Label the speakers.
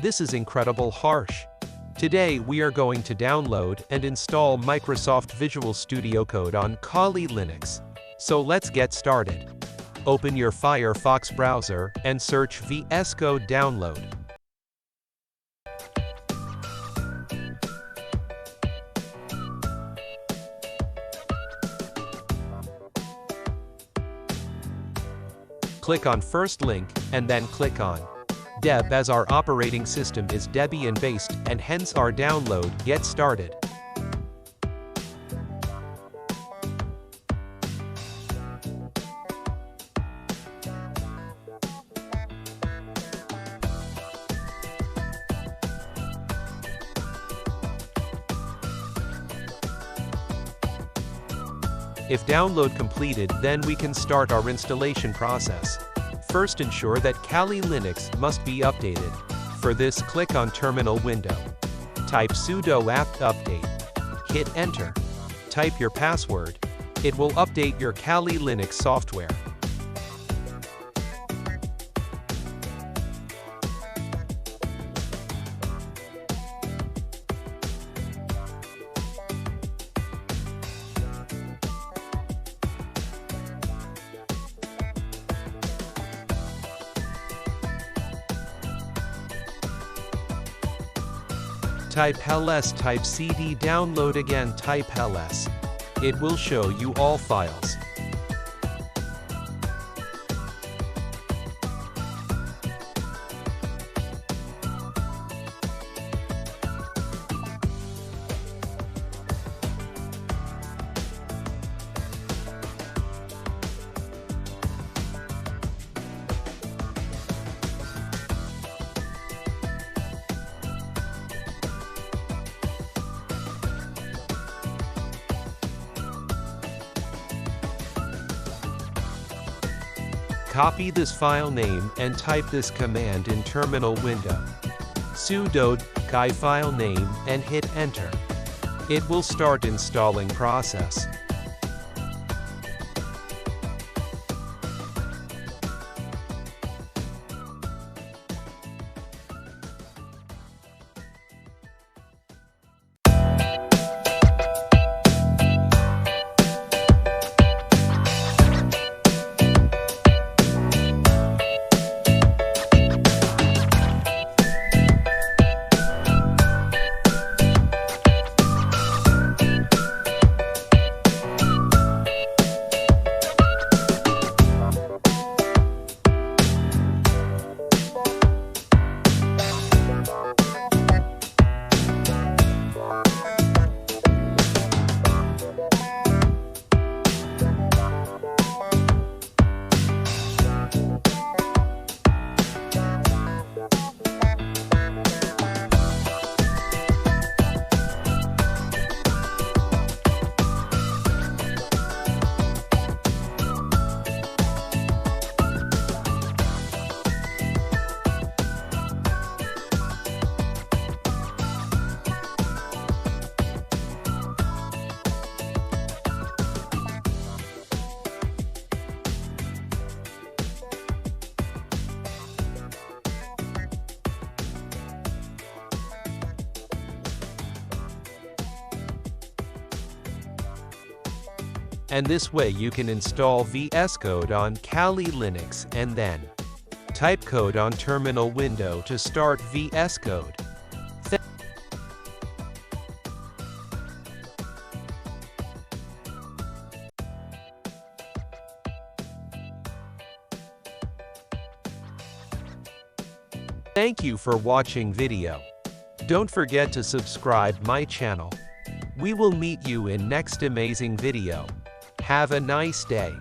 Speaker 1: This is incredible harsh. Today we are going to download and install Microsoft Visual Studio Code on Kali Linux. So let's get started. Open your Firefox browser and search VS Code download. Click on first link, and then click on Deb as our operating system is Debian based and hence our download get started. If download completed, then we can start our installation process. First, ensure that Kali Linux must be updated. For this, click on Terminal window. Type sudo apt update. Hit enter. Type your password. It will update your Kali Linux software. Type ls, type cd, download again, type ls. It will show you all files. Copy this file name and type this command in terminal window. Sudo kai file name and hit enter. It will start installing process. And this way you can install VS Code on Kali Linux and then type code on terminal window to start VS Code. Thank you for watching video. Don't forget to subscribe my channel. We will meet you in next amazing video. Have a nice day.